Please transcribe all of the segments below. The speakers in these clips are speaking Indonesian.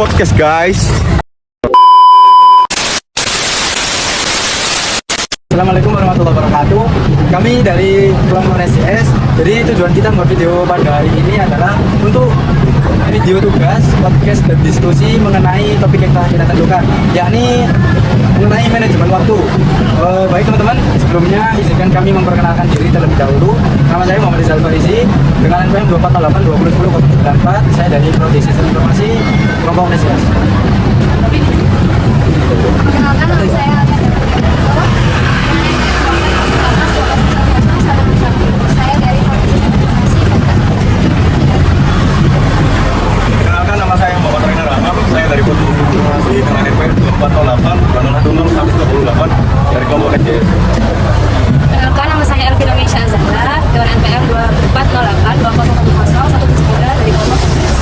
podcast guys. Assalamualaikum warahmatullahi wabarakatuh. Kami dari kelompok NSCS. Jadi tujuan kita membuat video pada hari ini adalah untuk video tugas, podcast dan diskusi mengenai topik yang telah kita tentukan, yakni mengenai manajemen waktu. Baik teman-teman, sebelumnya izinkan kami memperkenalkan diri terlebih dahulu. Nama saya Muhammad Rizal Farisi dengan NPM 248 2010 Saya dari Prodi Sistem Informasi kelompok NSCS. Perkenalkan, nama saya saya dari Perkenalkan, nama saya Muhammad Renar Rahman. Saya dari Prodi Informasi dengan NPM 248 dari kelompok NSCS. Perkenalkan, nama saya Elvina Meisha Azahra dengan NPM 2408 2010 dari kelompok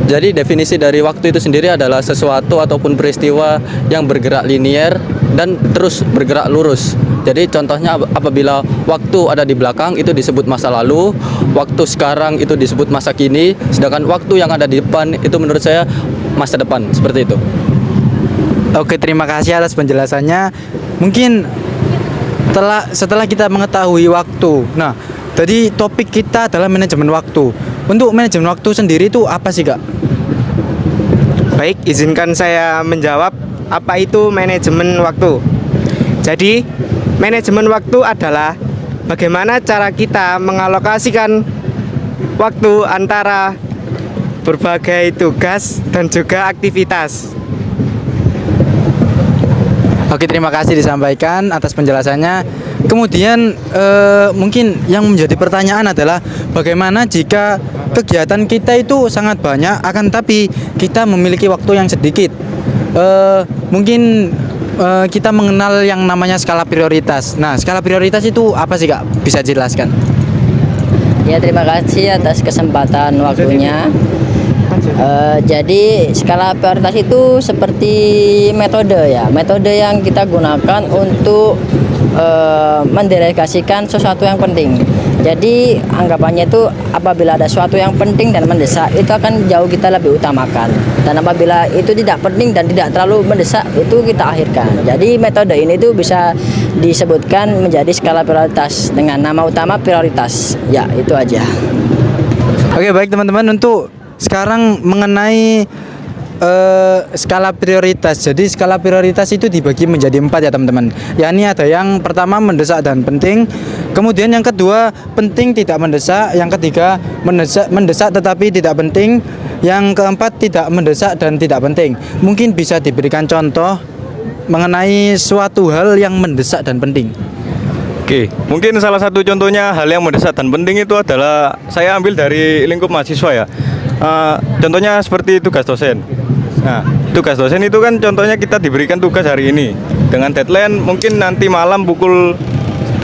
Jadi definisi dari waktu itu sendiri adalah sesuatu ataupun peristiwa yang bergerak linier dan terus bergerak lurus. Jadi contohnya apabila waktu ada di belakang itu disebut masa lalu, waktu sekarang itu disebut masa kini, sedangkan waktu yang ada di depan itu menurut saya masa depan, seperti itu. Oke, terima kasih atas penjelasannya. Mungkin setelah kita mengetahui waktu. Nah, tadi topik kita adalah manajemen waktu. Untuk manajemen waktu sendiri itu apa sih, Kak? Baik, izinkan saya menjawab apa itu manajemen waktu. Jadi, manajemen waktu adalah bagaimana cara kita mengalokasikan waktu antara berbagai tugas dan juga aktivitas. Oke, terima kasih disampaikan atas penjelasannya. Kemudian mungkin yang menjadi pertanyaan adalah bagaimana jika kegiatan kita itu sangat banyak akan tapi kita memiliki waktu yang sedikit. Mungkin kita mengenal yang namanya skala prioritas. Nah, skala prioritas itu apa sih, Kak? Bisa jelaskan? Ya, terima kasih atas kesempatan waktunya. Jadi skala prioritas itu seperti metode yang kita gunakan untuk mendelegasikan sesuatu yang penting. Jadi anggapannya itu apabila ada sesuatu yang penting dan mendesak itu akan jauh kita lebih utamakan, dan apabila itu tidak penting dan tidak terlalu mendesak itu kita akhirkan. Jadi metode ini tuh bisa disebutkan menjadi skala prioritas dengan nama utama prioritas. Ya, itu aja. Oke, baik teman-teman, untuk sekarang mengenai skala prioritas. Jadi skala prioritas itu dibagi menjadi 4 ya teman-teman. Yakni ada yang pertama mendesak dan penting, kemudian yang kedua penting tidak mendesak, yang ketiga mendesak tetapi tidak penting, yang keempat tidak mendesak dan tidak penting. Mungkin bisa diberikan contoh mengenai suatu hal yang mendesak dan penting. Oke, mungkin salah satu contohnya hal yang mendesak dan penting itu adalah saya ambil dari lingkup mahasiswa ya. Contohnya seperti tugas dosen. Nah, tugas dosen itu kan contohnya kita diberikan tugas hari ini dengan deadline mungkin nanti malam pukul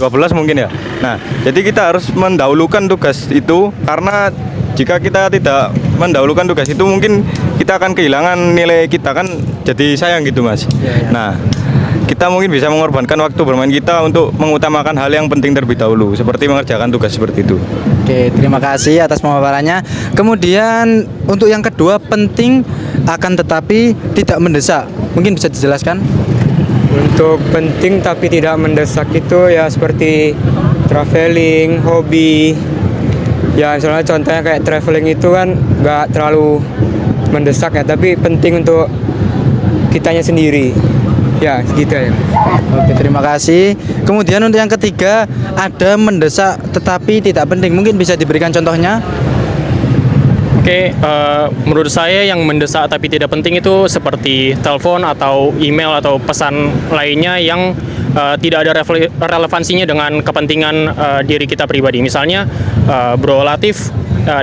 12 mungkin ya. Nah, jadi kita harus mendahulukan tugas itu, karena jika kita tidak mendahulukan tugas itu mungkin kita akan kehilangan nilai kita, kan jadi sayang gitu Mas. Nah, kita mungkin bisa mengorbankan waktu bermain kita untuk mengutamakan hal yang penting terlebih dahulu, seperti mengerjakan tugas seperti itu. Oke, terima kasih atas pemaparannya. Kemudian untuk yang kedua, penting akan tetapi tidak mendesak. Mungkin bisa dijelaskan? Untuk penting tapi tidak mendesak itu ya seperti traveling, hobi. Ya soalnya contohnya kayak traveling itu kan nggak terlalu mendesak ya, tapi penting untuk kitanya sendiri. Ya, gitu ya. Oke, terima kasih. Kemudian untuk yang ketiga, ada mendesak tetapi tidak penting. Mungkin bisa diberikan contohnya? Oke, menurut saya yang mendesak tapi tidak penting itu seperti telepon atau email atau pesan lainnya yang tidak ada relevansinya dengan kepentingan diri kita pribadi. Misalnya, Bro Latif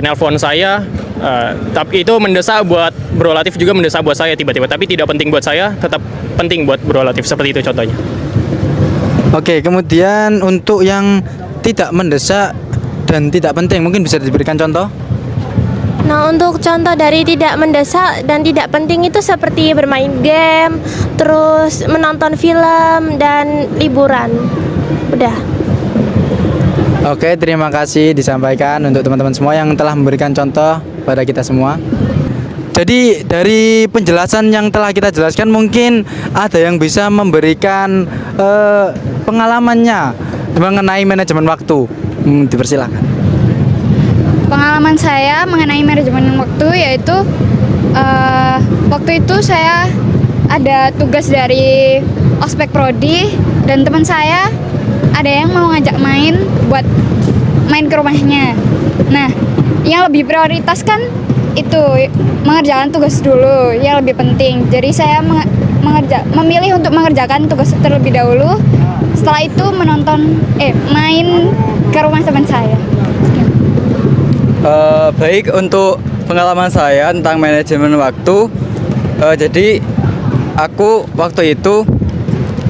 nelpon saya, tapi itu mendesak buat Bro Latif, juga mendesak buat saya tiba-tiba, tapi tidak penting buat saya, tetap penting buat Bro Latif, seperti itu contohnya. Oke, kemudian untuk yang tidak mendesak dan tidak penting, mungkin bisa diberikan contoh? Nah, untuk contoh dari tidak mendesak dan tidak penting itu seperti bermain game, terus menonton film, dan liburan. Udah. Oke, terima kasih disampaikan untuk teman-teman semua yang telah memberikan contoh pada kita semua. Jadi dari penjelasan yang telah kita jelaskan, mungkin ada yang bisa memberikan pengalamannya mengenai manajemen waktu. Dipersilakan. Pengalaman saya mengenai manajemen waktu yaitu waktu itu saya ada tugas dari ospek prodi dan teman saya ada yang mau ngajak main buat main ke rumahnya. Nah, yang lebih prioritas kan itu mengerjakan tugas dulu yang lebih penting. Jadi saya memilih untuk mengerjakan tugas terlebih dahulu. Setelah itu main ke rumah teman saya. Baik, untuk pengalaman saya tentang manajemen waktu, jadi aku waktu itu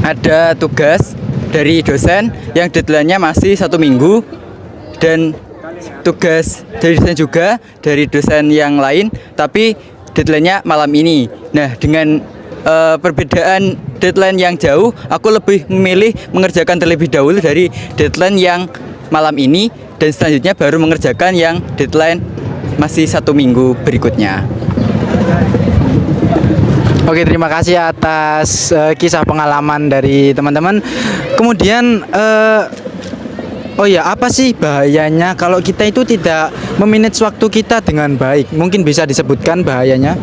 ada tugas dari dosen yang deadline-nya masih 1 minggu, dan tugas dari dosen juga dari dosen yang lain, tapi deadline-nya malam ini. Nah, dengan perbedaan deadline yang jauh, aku lebih memilih mengerjakan terlebih dahulu dari deadline yang malam ini, dan selanjutnya baru mengerjakan yang deadline masih 1 minggu berikutnya. Oke, terima kasih atas kisah pengalaman dari teman-teman. Kemudian apa sih bahayanya kalau kita itu tidak memanage waktu kita dengan baik? Mungkin bisa disebutkan bahayanya?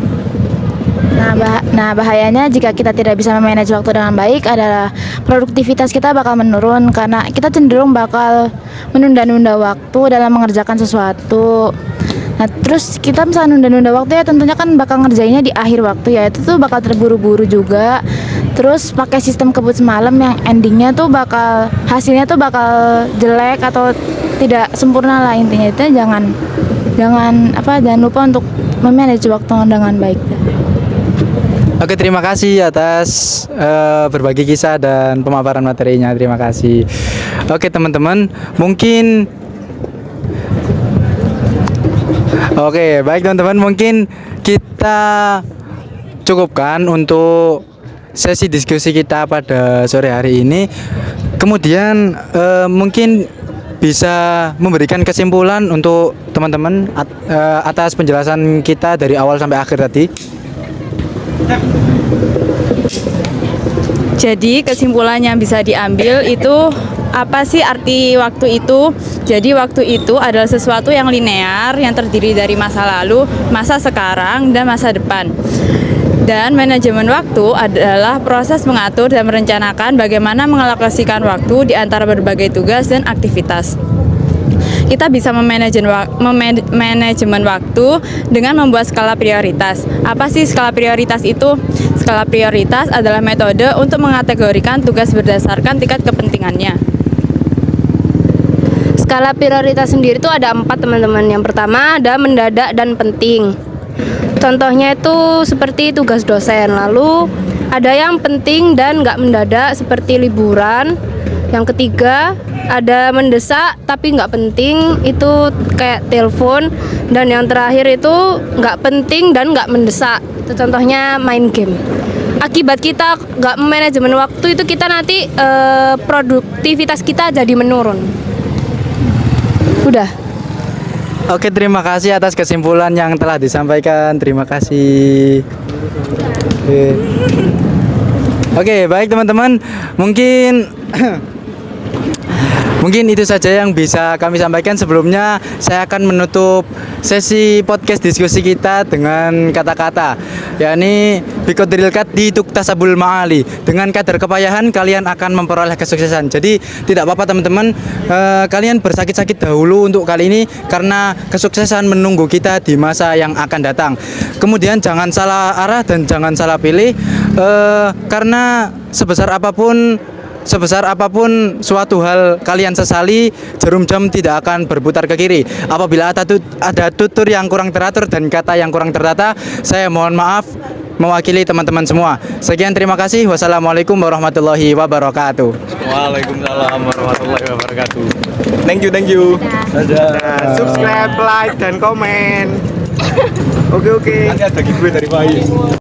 Nah, bahayanya jika kita tidak bisa memanage waktu dengan baik adalah produktivitas kita bakal menurun karena kita cenderung bakal menunda-nunda waktu dalam mengerjakan sesuatu. Nah, terus kita misalnya nunda-nunda waktu ya tentunya kan bakal ngerjainnya di akhir waktu ya, itu tuh bakal terburu-buru juga. Terus pakai sistem kebut semalam yang endingnya tuh hasilnya tuh bakal jelek atau tidak sempurna lah. Intinya itu jangan lupa untuk memanage waktu dengan baik. Oke, terima kasih atas berbagi kisah dan pemaparan materinya. Terima kasih. Oke, teman-teman, baik teman-teman, mungkin kita cukupkan untuk sesi diskusi kita pada sore hari ini. Kemudian mungkin bisa memberikan kesimpulan untuk teman-teman atas penjelasan kita dari awal sampai akhir tadi. Jadi kesimpulan yang bisa diambil itu apa sih arti waktu itu? Jadi waktu itu adalah sesuatu yang linear yang terdiri dari masa lalu, masa sekarang, dan masa depan. Dan manajemen waktu adalah proses mengatur dan merencanakan bagaimana mengalokasikan waktu di antara berbagai tugas dan aktivitas. Kita bisa manajemen waktu dengan membuat skala prioritas. Apa sih skala prioritas itu? Skala prioritas adalah metode untuk mengategorikan tugas berdasarkan tingkat kepentingannya. Skala prioritas sendiri itu ada 4, teman-teman. Yang pertama ada mendadak dan penting. Contohnya itu seperti tugas dosen. Lalu ada yang penting dan nggak mendadak seperti liburan. Yang ketiga ada mendesak tapi nggak penting, itu kayak telepon. Dan yang terakhir itu nggak penting dan nggak mendesak, itu contohnya main game. akibat kita nggak manajemen waktu itu kita nanti produktivitas kita jadi menurun. Udah. Oke, terima kasih atas kesimpulan yang telah disampaikan. Terima kasih. Oke, baik teman-teman. Mungkin itu saja yang bisa kami sampaikan. Sebelumnya saya akan menutup sesi podcast diskusi kita dengan kata-kata, yakni biqadril kaddi tuktasabul ma'ali. Dengan kadar kepayahan kalian akan memperoleh kesuksesan. Jadi tidak apa-apa teman-teman, kalian bersakit-sakit dahulu untuk kali ini karena kesuksesan menunggu kita di masa yang akan datang. Kemudian jangan salah arah dan jangan salah pilih, karena sebesar apapun suatu hal kalian sesali, jarum jam tidak akan berputar ke kiri. Apabila ada tutur yang kurang teratur dan kata yang kurang tertata, saya mohon maaf mewakili teman-teman semua. Sekian, terima kasih. Wassalamualaikum warahmatullahi wabarakatuh. Waalaikumsalam warahmatullahi wabarakatuh. Thank you. Dadah. Subscribe, like, dan komen. Oke. Nanti ada giveaway dari Faiz.